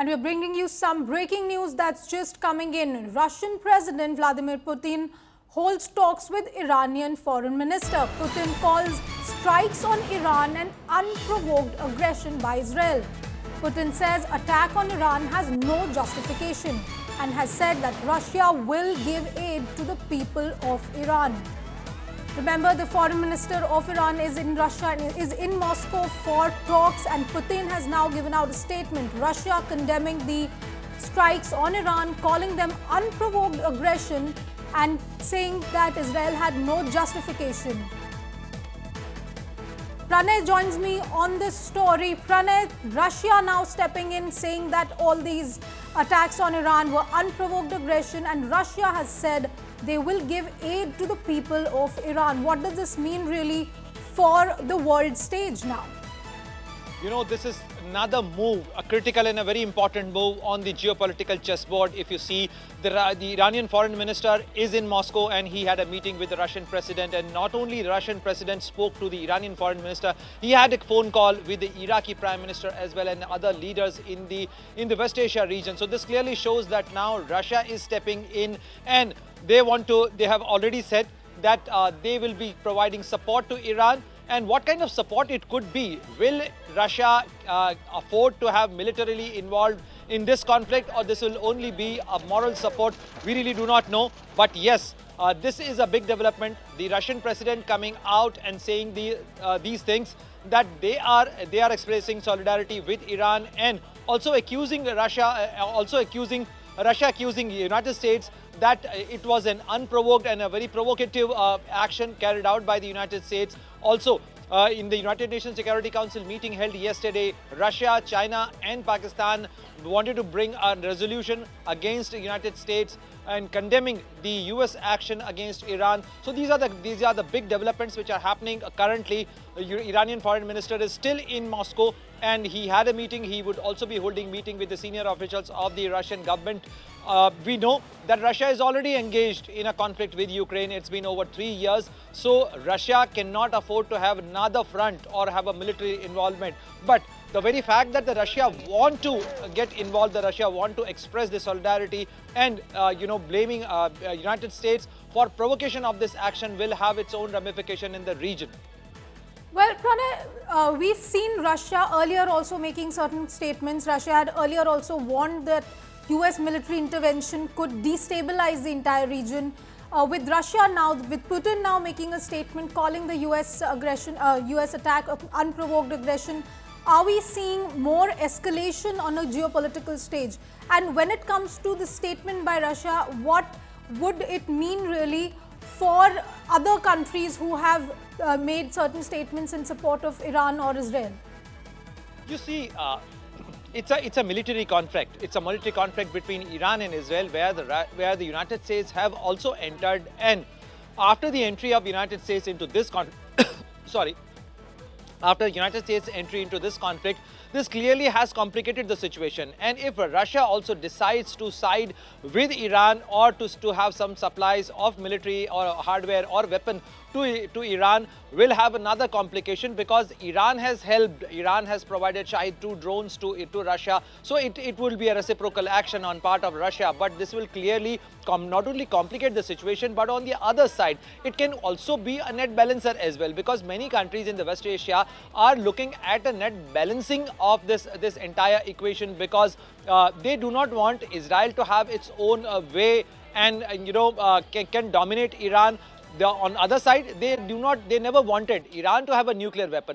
And we're bringing you some breaking news that's just coming in. Russian President Vladimir Putin holds talks with Iranian Foreign Minister. Putin calls strikes on Iran an unprovoked aggression by Israel. Putin says attack on Iran has no justification and has said that Russia will give aid to the people of Iran. Remember, the foreign minister of Iran is in Russia and is in Moscow for talks, and Putin has now given out a statement. Russia condemning the strikes on Iran, calling them unprovoked aggression and saying that Israel had no justification. Pranay joins me on this story. Pranay, Russia now stepping in, saying that all these attacks on Iran were unprovoked aggression, and Russia has said they will give aid to the people of Iran. What does this mean really for the world stage now? You know, this is another move, a critical and a very important move on the geopolitical chessboard. If you see, the Iranian foreign minister is in Moscow and he had a meeting with the Russian president. And not only the Russian president spoke to the Iranian foreign minister, he had a phone call with the Iraqi prime minister as well and other leaders in the West Asia region. So this clearly shows that now Russia is stepping in, and they have already said that they will be providing support to Iran. And what kind of support it could be? Will Russia afford to have militarily involved in this conflict, or this will only be a moral support? We really do not know. But yes, this is a big development. The Russian president coming out and saying these things, that they are expressing solidarity with Iran, and also accusing Russia accusing the United States that it was an unprovoked and a very provocative action carried out by the United States. Also, in the United Nations Security Council meeting held yesterday, Russia, China and Pakistan wanted to bring a resolution against the United States and condemning the US action against Iran. So these are the big developments which are happening currently. The Iranian foreign minister is still in Moscow, and he had a meeting. He would also be holding meeting with the senior officials of the Russian government. We know that Russia is already engaged in a conflict with Ukraine. It's been over 3 years. So Russia cannot afford to have another front or have a military involvement. But the very fact that the Russia want to get involved, the Russia want to express the solidarity and blaming United States for provocation of this action will have its own ramification in the region. Well, Pranay, we've seen Russia earlier also making certain statements. Russia had earlier also warned that US military intervention could destabilize the entire region. With Russia now, with Putin now making a statement calling the US attack unprovoked aggression, are we seeing more escalation on a geopolitical stage? And when it comes to the statement by Russia, what would it mean really for other countries who have made certain statements in support of Iran or Israel? You see, it's a military conflict. It's a military conflict between Iran and Israel, where the United States have also entered. And after the entry of the United States into this after the United States' entry into this conflict, this clearly has complicated the situation. And if Russia also decides to side with Iran or to have some supplies of military or hardware or weapon to Iran, will have another complication, because Iran has provided Shahid-2 drones to Russia. So it will be a reciprocal action on part of Russia. But this will clearly not only complicate the situation, but on the other side, it can also be a net balancer as well, because many countries in the West Asia are looking at a net balancing of this entire equation, because they do not want Israel to have its own way and can dominate Iran. On the other side, they never wanted Iran to have a nuclear weapon.